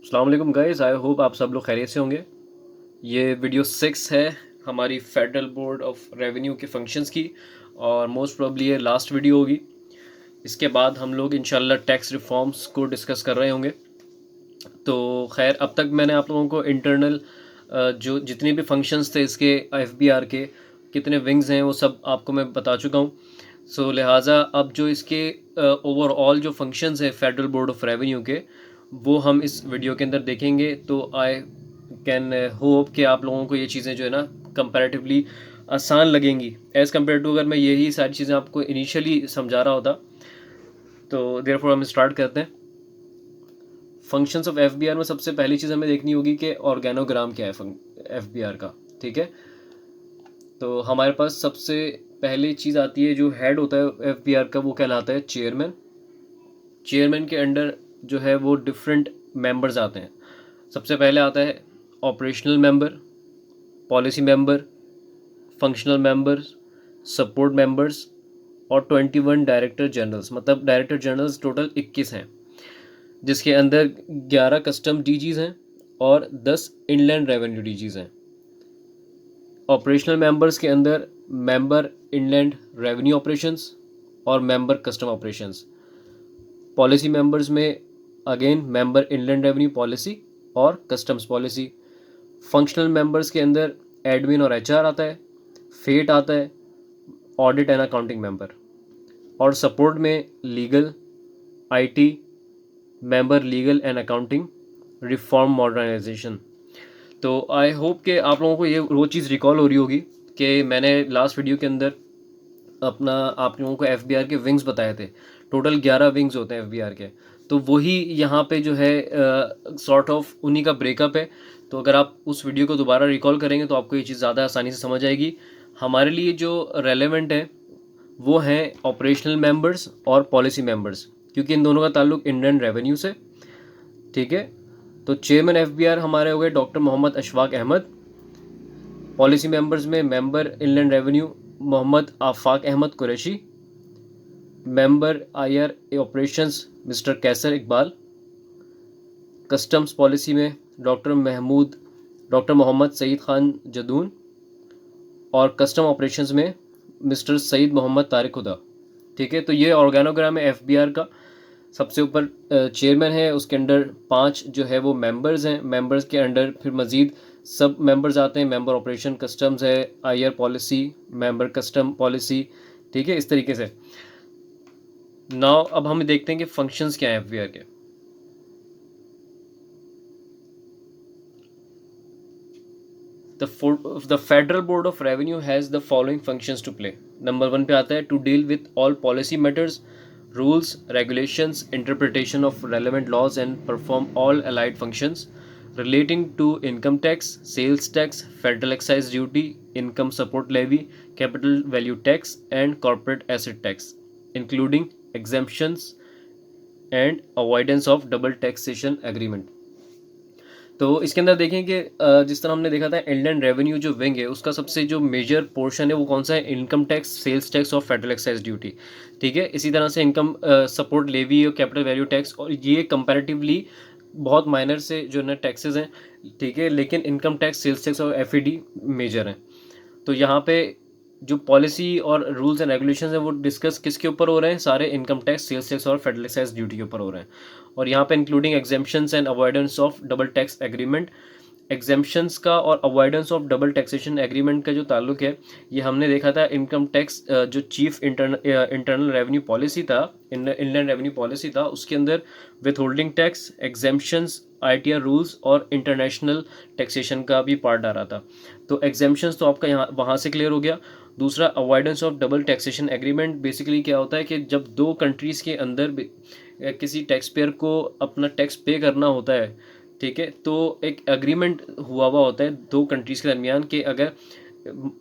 अस्सलाम वालेकुम guys, I hope आप सब लोग खैरियत से होंगे। ये वीडियो 6 है हमारी फेडरल बोर्ड ऑफ रेवेन्यू के फंक्शंस की, और मोस्ट प्रोबेबली ये लास्ट वीडियो होगी। इसके बाद हम लोग इंशाल्लाह टैक्स रिफॉर्म्स को डिस्कस कर रहे होंगे। तो खैर, अब तक मैंने आप लोगों को इंटरनल जो जितने भी फंक्शंस थे इसके एफबीआर के कितने विंग्स हैं वो सब आपको मैं बता चुका हूँ। सो लिहाजा अब जो इसके ओवरऑल जो फंक्शंस हैं फेडरल बोर्ड ऑफ रेवेन्यू के, वो हम इस वीडियो के अंदर देखेंगे। तो आई कैन होप कि आप लोगों को ये चीज़ें जो है ना कंपैरेटिवली आसान लगेंगी एज़ कम्पेयर टू अगर मैं यही सारी चीज़ें आपको इनिशियली समझा रहा होता। तो देयरफॉर हम स्टार्ट करते हैं। फंक्शंस ऑफ एफबीआर में सबसे पहली चीज़ हमें देखनी होगी कि ऑर्गेनोग्राम क्या है एफबीआर का। ठीक है, तो हमारे पास सबसे पहली चीज़ आती है, जो हेड होता है एफबीआर का वो कहलाता है चेयरमैन। चेयरमैन के अंडर जो है वो डिफरेंट मेंबर्स आते हैं। सबसे पहले आता है operational member, policy member, functional members, support members और 21 डायरेक्टर जनरल्स। मतलब डायरेक्टर जनरल्स टोटल 21 हैं, जिसके अंदर 11 कस्टम डीजीज हैं और 10 इनलैंड रेवेन्यू डीजीज हैं। ऑपरेशनल मेंबर्स के अंदर मेंबर इनलैंड रेवेन्यू ऑपरेशंस और member custom operations. Policy members में again member inland revenue policy और कस्टम्स पॉलिसी। फंक्शनल मेंबर्स के अंदर एडमिन और एचआर आता है, फेट आता है, ऑडिट एंड अकाउंटिंग मेंबर। और सपोर्ट में legal, IT, member legal and accounting, reform modernization. तो आई होप कि आप लोगों को ये वो चीज़ रिकॉल हो रही होगी कि मैंने लास्ट वीडियो के अंदर अपना आप लोगों को एफबीआर के विंग्स बताए थे। टोटल 11 विंग्स होते हैं एफबीआर के। तो वही यहाँ पे जो है सॉर्ट ऑफ उन्हीं का ब्रेकअप है। तो अगर आप उस वीडियो को दोबारा रिकॉल करेंगे तो आपको ये चीज़ ज़्यादा आसानी से समझ आएगी। हमारे लिए जो रेलेवेंट है वो हैं ऑपरेशनल मेंबर्स और पॉलिसी मेंबर्स, क्योंकि इन दोनों का ताल्लुक इंडियन रेवेन्यू से। ठीक है, तो चेयरमैन एफबीआर हमारे हो गए doctor Mohammad Ashfaq Ahmed. Policy members में member inland revenue Mohammad Afaq Ahmed Qureshi, member IR operations mister Qaiser Iqbal. Customs policy में डॉक्टर मोहम्मद सईद खान जदून। और कस्टम ऑपरेशंस में मिस्टर सईद मोहम्मद तारिक हुदा। ठीक है, तो ये ऑर्गेनोग्राम है एफबीआर का। सबसे ऊपर चेयरमैन है, उसके अंडर 5 जो है वो मेंबर्स हैं। मेंबर्स के अंडर फिर मज़ीद सब मेंबर्स आते हैं। मेंबर ऑपरेशन कस्टम्स है, IR policy, member custom policy. ठीक है, इस तरीके से। नाउ अब हम देखते हैं कि फंक्शंस क्या हैं एफबीआर के। The federal board of revenue has the following functions to play. Number 1 पे आता है to deal with all policy matters, rules, regulations, interpretation of relevant laws, and perform all allied functions relating to income tax, sales tax, federal excise duty, income support levy, capital value tax, and corporate asset tax, including exemptions and avoidance of double taxation agreement। तो इसके अंदर देखें कि जिस तरह हमने देखा था इंडियन रेवेन्यू जो विंग है उसका सबसे जो मेजर पोर्शन है वो कौन सा है, इनकम टैक्स, सेल्स टैक्स और फेडरल एक्साइज ड्यूटी। ठीक है, इसी तरह से इनकम सपोर्ट लेवी और कैपिटल वैल्यू टैक्स, और ये कंपैरेटिवली बहुत माइनर से जो ना टैक्सेस हैं। ठीक है, लेकिन इनकम टैक्स, सेल्स टैक्स और एफईडी मेजर हैं। तो यहाँ पे जो पॉलिसी और रूल्स एंड रेगुलेशंस हैं वो डिस्कस किसके ऊपर हो रहे हैं, सारे इनकम टैक्स, सेल्स टैक्स और फेडरल एक्साइज ड्यूटी के ऊपर हो रहे हैं। और यहाँ पे including exemptions and avoidance of double tax agreement. Exemptions का और avoidance of double taxation agreement का जो ताल्लुक है, ये हमने देखा था इनकम टैक्स जो चीफ इंटरनल रेवेन्यू पॉलिसी था, इनलैंड रेवेन्यू पॉलिसी था, उसके अंदर with holding tax, exemptions, ITR rules और इंटरनेशनल टैक्सेशन का भी पार्ट आ रहा था। तो एग्जेम्पशंस तो आपका यहाँ वहाँ से क्लियर हो गया। दूसरा, avoidance of double taxation agreement. Basically क्या होता है कि जब दो कंट्रीज़ के अंदर किसी टैक्स पेयर को अपना टैक्स पे करना होता है, ठीक है, तो एक एग्रीमेंट हुआ होता है दो कंट्रीज़ के दरमियान कि अगर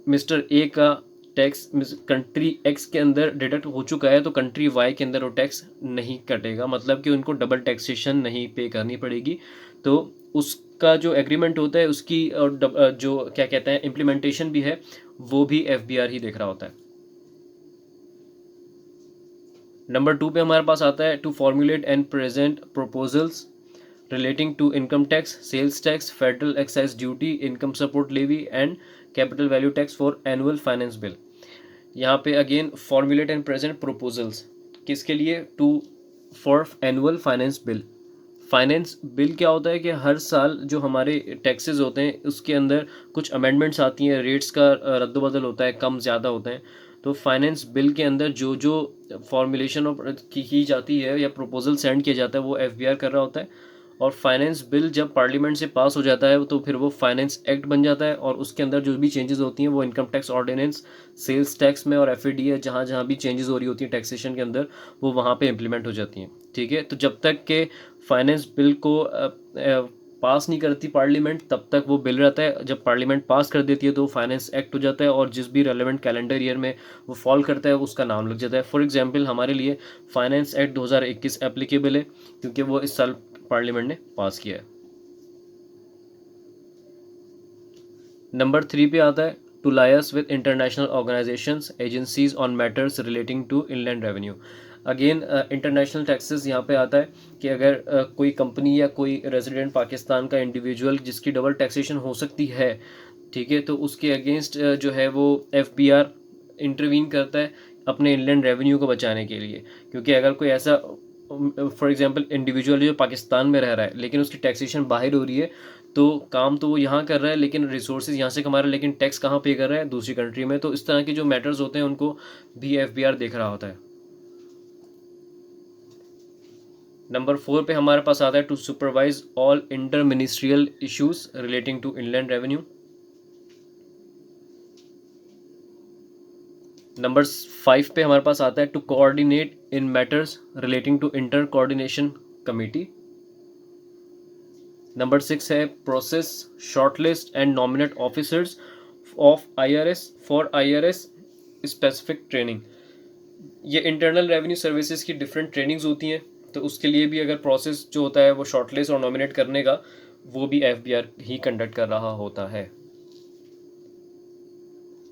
मिस्टर ए का टैक्स कंट्री एक्स के अंदर डिडक्ट हो चुका है तो कंट्री वाई के अंदर वो टैक्स नहीं कटेगा, मतलब कि उनको डबल टैक्सेशन नहीं पे करनी पड़ेगी। तो उसका जो एग्रीमेंट होता है उसकी और जो क्या कहते हैं इम्प्लीमेंटेशन भी है, वो भी एफबीआर ही देख रहा होता है। नंबर 2 पे हमारे पास आता है to formulate and present proposals relating to income tax, sales tax, federal excise duty, income support levy and capital value tax for annual finance bill. यहाँ पे again formulate and present proposals किसके लिए, to for annual finance bill. Finance bill क्या होता है कि हर साल जो हमारे टैक्सेस होते हैं उसके अंदर कुछ अमेंडमेंट्स आती हैं, रेट्स का रद्दबदल होता है, कम ज़्यादा होते हैं. तो फाइनेंस बिल के अंदर जो जो फॉर्मुलेशन की जाती है या प्रपोजल सेंड किया जाता है वो एफबीआर कर रहा होता है. और फाइनेंस बिल जब पार्लियामेंट से पास हो जाता है तो फिर वो फाइनेंस एक्ट बन जाता है और उसके अंदर जो भी चेंजेस होती हैं वो income tax ordinance, sales tax में और एफएडी है, जहाँ जहाँ भी चेंजेस हो रही होती हैं टैक्सेशन के अंदर वो वहाँ पे इम्प्लीमेंट हो जाती हैं. ठीक है, तो जब तक के फाइनेंस बिल को पास नहीं करती पार्लियामेंट तब तक वो बिल रहता है. जब पार्लियामेंट पास कर देती है तो फाइनेंस एक्ट हो जाता है और जिस भी रेलेवेंट कैलेंडर ईयर में वो फॉल करता है उसका नाम लग जाता है. फॉर एग्जांपल हमारे लिए फाइनेंस एक्ट 2021 एप्लीकेबल है क्योंकि वो इस साल पार्लियामेंट ने पास किया है. नंबर 3 पे आता है to liaise with international organisations agencies on matters relating to inland revenue. Again international taxes यहाँ पे आता है कि अगर कोई कंपनी या कोई रेजिडेंट पाकिस्तान का इंडिविजुअल जिसकी डबल टैक्सेशन हो सकती है, ठीक है, तो उसके अगेंस्ट जो है वो एफबीआर इंटरवीन करता है अपने इनलैंड रेवेन्यू को बचाने के लिए. क्योंकि अगर कोई ऐसा फॉर एग्जांपल इंडिविजुअल जो पाकिस्तान में रह रहा है लेकिन उसकी टैक्सेशन बाहर हो रही है, तो काम तो वो यहाँ कर रहा है लेकिन रिसोर्सेज यहाँ से कमा रहा है लेकिन टैक्स कहाँ पे कर रहा है, दूसरी कंट्री में. तो इस तरह के जो मैटर्स होते हैं उनको भी एफबीआर देख रहा होता है. नंबर 4 पे हमारे पास आता है to supervise all inter ministerial issues relating to inland revenue. Number 5 पे हमारे पास आता है to coordinate in matters relating to inter coordination committee. Number 6 है process shortlist and nominate officers of IRS for IRS specific training. ये internal revenue services की different trainings होती हैं, तो उसके लिए भी अगर प्रोसेस जो होता है वो शॉर्टलिस्ट और नॉमिनेट करने का वो भी एफबीआर ही कंडक्ट कर रहा होता है.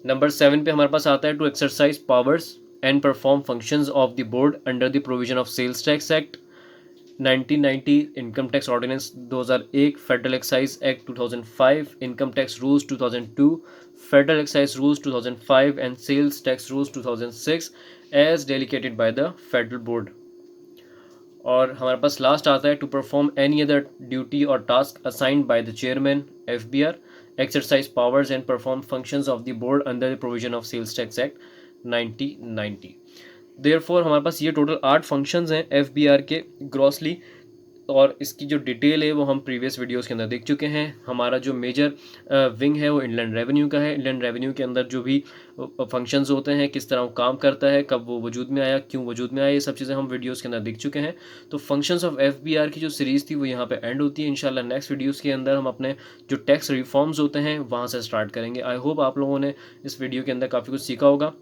नंबर 7 पे हमारे पास आता है to exercise powers and perform functions of the board under the provision of sales tax act 1990, income tax ordinance 2001, federal excise act 2005, income tax rules 2002, federal excise rules 2005 and sales tax rules 2006 as delegated by the federal board. और हमारे पास last आता है to perform any other duty और task assigned by the chairman FBR, exercise powers and perform functions of the board under the provision of sales tax act 1990. Therefore हमारे पास ये total 8 functions हैं एफबीआर के grossly, और इसकी जो detail है वो हम प्रीवियस वीडियोस के अंदर देख चुके हैं. हमारा जो मेजर विंग है वो इनलैंड रेवेन्यू का है. इनलैंड रेवेन्यू के अंदर जो भी फंक्शंस होते हैं, किस तरह वो काम करता है, कब वो वजूद में आया, क्यों वजूद में आया, ये सब चीज़ें हम वीडियोस के अंदर देख चुके हैं. तो फंक्शंस ऑफ एफबीआर की जो सीरीज़ थी वो यहाँ पे एंड होती है. इंशाल्लाह नेक्स्ट वीडियोज़ के अंदर हम अपने जो टैक्स रिफॉर्म्स होते हैं वहाँ से स्टार्ट करेंगे. आई होप आप लोगों ने इस वीडियो के अंदर काफ़ी कुछ सीखा होगा.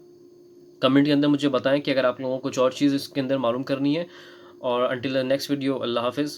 कमेंट के अंदर मुझे बताएं कि अगर आप लोगों को कुछ और चीज़ इसके अंदर मालूम करनी है. और अंटिल द नेक्स्ट वीडियो, अल्लाह हाफिज़.